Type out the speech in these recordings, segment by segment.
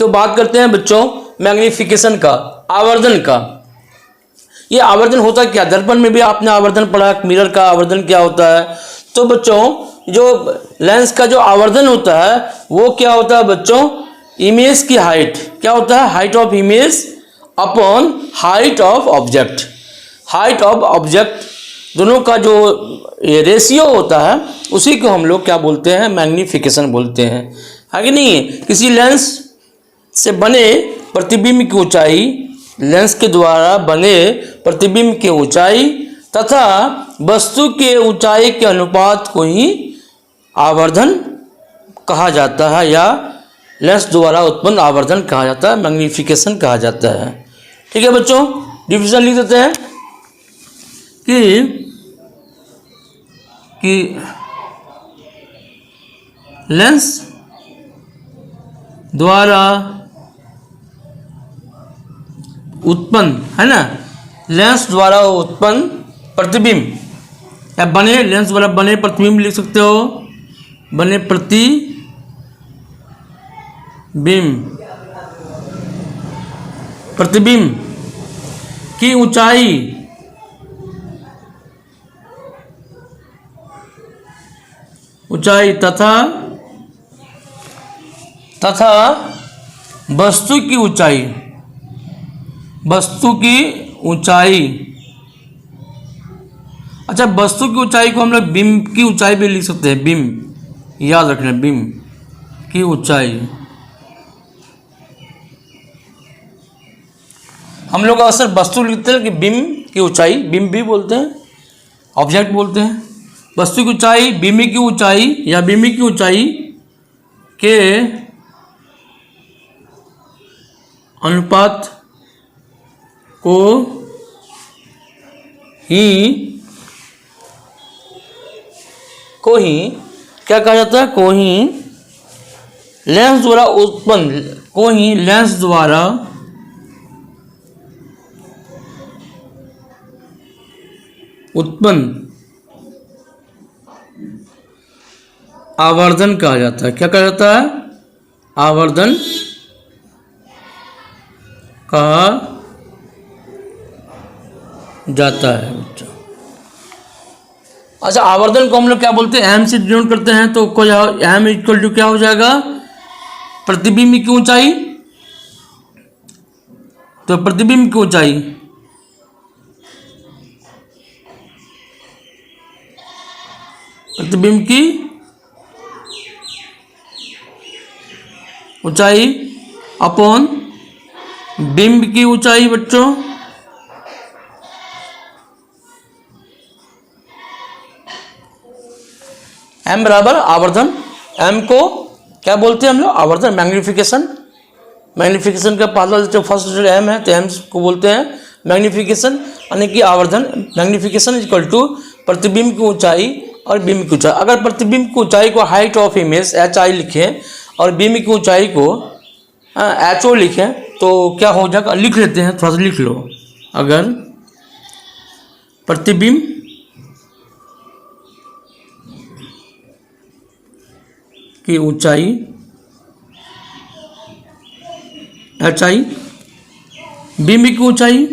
तो बात करते हैं बच्चों मैग्नीफिकेशन का, आवर्धन का। ये आवर्धन होता क्या, दर्पण में भी आपने आवर्धन पढ़ा, मिरर का आवर्धन क्या होता है। तो बच्चों जो लेंस का जो आवर्धन होता है वो क्या होता है बच्चों, इमेज की हाइट, क्या होता है, height of image upon height of object. Height of object दोनों का जो रेशियो होता है उसी को हम लोग क्या बोलते हैं, मैग्नीफिकेशन बोलते हैं, है कि नहीं। किसी लेंस से बने प्रतिबिंब की ऊंचाई, लेंस के द्वारा बने प्रतिबिंब की ऊंचाई तथा वस्तु के ऊंचाई के अनुपात को ही आवर्धन कहा जाता है, या लेंस द्वारा उत्पन्न आवर्धन कहा जाता है, मैग्नीफिकेशन कहा जाता है। ठीक है बच्चों, डिफिनेशन लिख देते हैं कि लेंस द्वारा उत्पन्न, है ना, लेंस द्वारा उत्पन्न प्रतिबिंब या बने, लेंस द्वारा बने प्रतिबिंब लिख सकते हो, बने प्रतिबिंब की ऊंचाई तथा वस्तु की ऊंचाई। अच्छा, वस्तु की ऊंचाई को हम लोग बिंब की ऊंचाई भी लिख सकते हैं, बिंब, याद रखना, बिंब की ऊंचाई। हम लोग अक्सर वस्तु लिखते हैं कि बिंब की ऊंचाई, बिंब भी बोलते हैं, ऑब्जेक्ट बोलते हैं। वस्तु की ऊंचाई बिंब की ऊंचाई या बिंब की ऊंचाई के अनुपात को ही क्या कहा जाता है, लेंस द्वारा उत्पन्न आवर्धन कहा जाता है। क्या कहा जाता है, आवर्धन कहा जाता है बच्चों। अच्छा, आवर्धन को हम लोग क्या बोलते हैं, एम से डिनोट करते हैं, तो एम इक्वल टू क्या हो जाएगा, प्रतिबिंब की ऊंचाई। तो प्रतिबिंब की ऊंचाई अपॉन बिंब की ऊंचाई बच्चों। एम बराबर आवर्धन, एम को क्या बोलते हैं हम लोग, आवर्धन, मैग्नीफिकेशन का पहला जो फर्स्ट लेटर एम है, तो एम को बोलते हैं मैग्नीफिकेशन, यानी कि आवर्धन। मैग्नीफिकेशन इक्वल टू प्रतिबिंब की ऊंचाई और बिंब की ऊंचाई। अगर प्रतिबिंब की ऊंचाई को हाइट ऑफ इमेज HI लिखें और बिंब की ऊंचाई को HO लिखें तो क्या हो जाएगा, लिख लेते हैं, थोड़ा सा लिख लो। अगर प्रतिबिंब की ऊंचाई HI, बिंब की ऊंचाई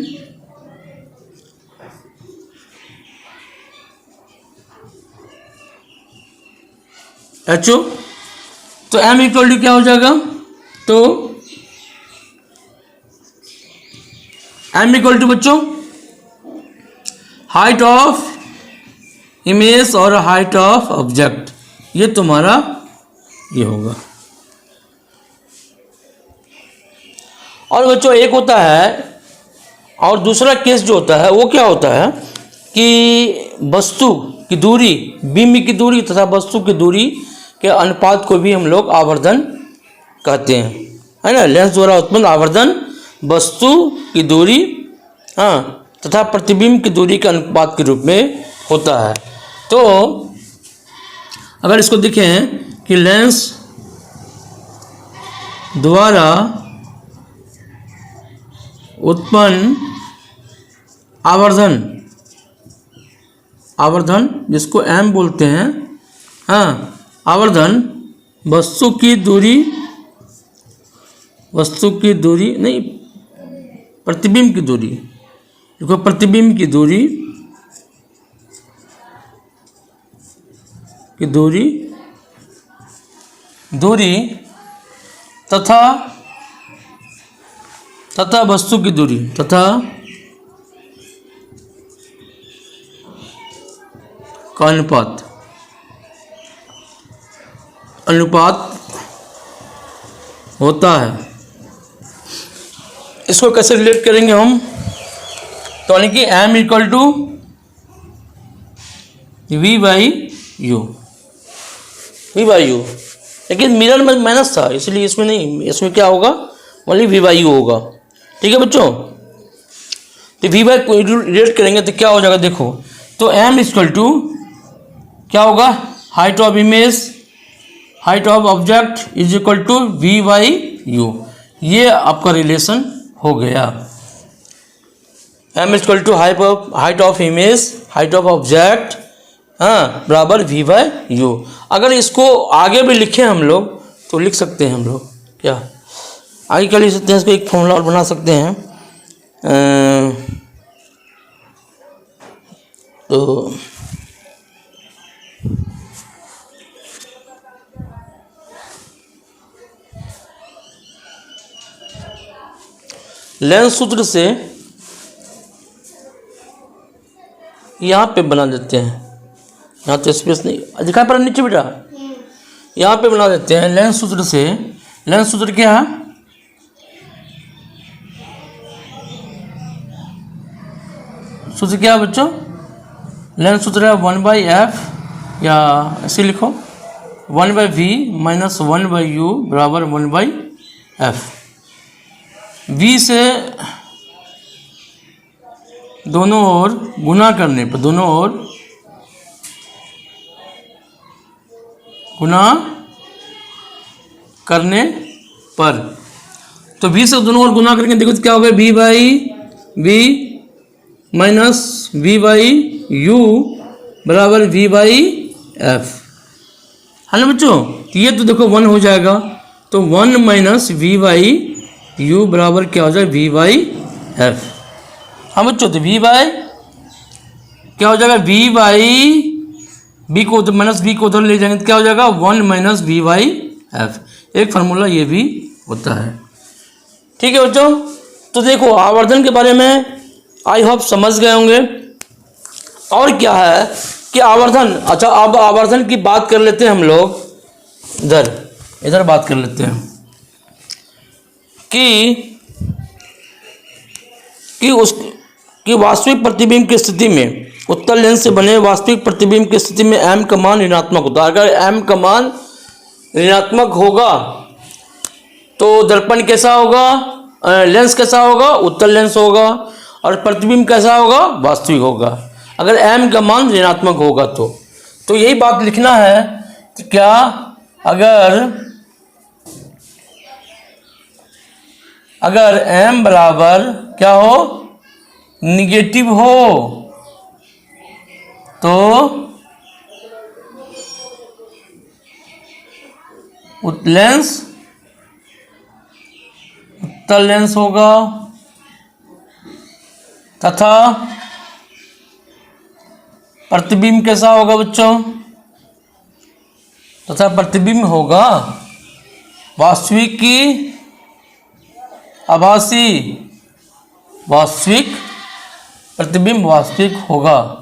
HO, तो M इक्वल टू क्या हो जाएगा, तो M इक्वल टू बच्चों हाइट ऑफ इमेज और हाइट ऑफ ऑब्जेक्ट, ये तुम्हारा ये होगा। और बच्चों एक होता है, और दूसरा केस जो होता है वो क्या होता है कि वस्तु की दूरी, बिंब की दूरी तथा वस्तु की दूरी के अनुपात को भी हम लोग आवर्धन कहते हैं, है ना। लेंस द्वारा उत्पन्न आवर्धन वस्तु की दूरी, हाँ, तथा प्रतिबिंब की दूरी के अनुपात के रूप में होता है। तो अगर इसको देखें कि लेंस द्वारा उत्पन्न आवर्धन जिसको M बोलते हैं, हाँ, आवर्धन वस्तु की दूरी वस्तु की दूरी नहीं, प्रतिबिंब की दूरी, देखो प्रतिबिंब की दूरी दूरी तथा वस्तु की दूरी तथा का अनुपात होता है। इसको कैसे रिलेट करेंगे हम, तो यानी कि m equal to v by यू, लेकिन मिरर में माइनस था इसलिए इसमें नहीं, इसमें क्या होगा, ओनली v बाई यू होगा। ठीक है बच्चों, तो v बाई को रिलेट करेंगे तो क्या हो जाएगा, देखो तो m इक्वल टू क्या होगा, height of object is equal to v by यू, ये आपका रिलेशन हो गया। m equal to height of object बराबर v बाई यू। अगर इसको आगे भी लिखें हम लोग तो लिख सकते हैं हम लोग, क्या आगे क्या लिख सकते हैं, इसको एक फॉर्मूला और बना सकते हैं। तो लेंस सूत्र से यहाँ पे बना देते हैं, यहाँ तो स्पेस नहीं दिखा पर नीचे बेटा, यहाँ पे बना देते हैं लेंस सूत्र से। लेंस सूत्र क्या है, सूत्र क्या है बच्चों, लेंस सूत्र है 1/f, या ऐसे लिखो 1/v माइनस 1/u बराबर 1/f। v से दोनों ओर गुना करने पर, तो v से दोनों ओर गुना करके देखो तो क्या होगा, v by v minus v by you बराबर v बाई f, है ना बच्चों। ये तो देखो 1 हो जाएगा, तो 1 माइनस v बाई u बराबर क्या हो जाएगा, v बाई f। हाँ बच्चों, तो v बाई क्या हो जाएगा, v बाई b को माइनस b को उधर ले जाएंगे तो क्या हो जाएगा, 1 माइनस v बाई f। एक फार्मूला ये भी होता है। ठीक है बच्चों, तो देखो आवर्धन के बारे में आई होप समझ गए होंगे। और क्या है कि आवर्धन, अच्छा अब आवर्धन की बात कर लेते हैं हम लोग, इधर बात कर लेते हैं कि वास्तविक प्रतिबिंब की स्थिति में, उत्तल लेंस से बने वास्तविक प्रतिबिंब की स्थिति में m का मान ऋणात्मक होता है। अगर m का मान ऋणात्मक होगा तो दर्पण कैसा होगा, लेंस कैसा होगा, उत्तल लेंस होगा, और प्रतिबिंब कैसा होगा, वास्तविक होगा। अगर m का मान ऋणात्मक होगा तो यही बात लिखना है कि क्या अगर m बराबर क्या हो, निगेटिव हो तो उत्तल लेंस होगा तथा प्रतिबिंब कैसा होगा बच्चों, तथा प्रतिबिंब होगा वास्तविक की आभासी, वास्तविक प्रतिबिंब वास्तविक होगा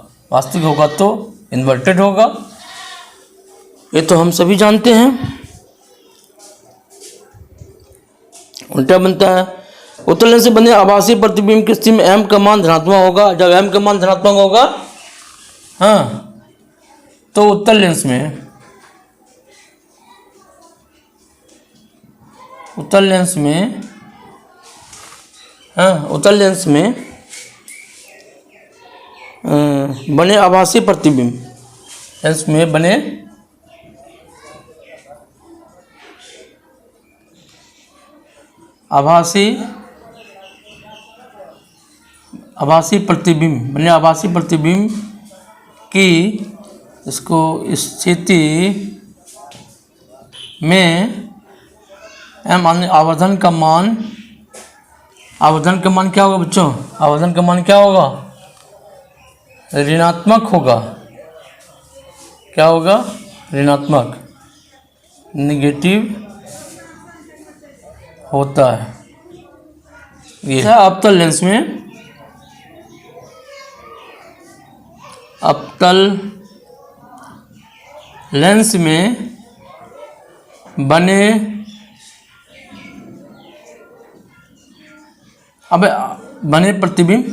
तो इन्वर्टेड होगा, ये तो हम सभी जानते हैं। उल्टा बनता है, उत्तल लेंस से बने आभासी प्रतिबिंब की स्थिति में m का मान धनात्मक होगा। जब m का मान धनात्मक होगा तो उत्तल लेंस में बने आभासी प्रतिबिंब, लेंस में बने आभासी प्रतिबिंब की इसको स्थिति में एम आवर्धन का मान, आवर्धन का मान क्या होगा बच्चों? आवर्धन का मान क्या होगा? ऋणात्मक होगा। क्या होगा? ऋणात्मक, नेगेटिव होता है। ये है अवतल लेंस में, अवतल लेंस में बने प्रतिबिंब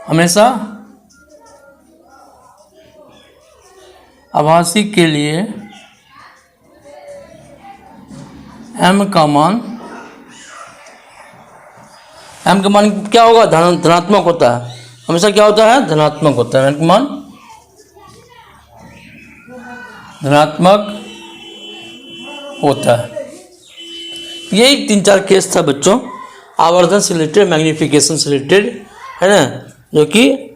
हमेशा आभासी के लिए m का मान क्या होगा? धनात्मक होता है। हमेशा क्या होता है? धनात्मक होता है। m का मान धनात्मक होता है। यही 3-4 केस था बच्चों आवर्धन से रिलेटेड, मैग्नीफिकेशन से रिलेटेड, है ना, जो कि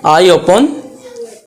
I/L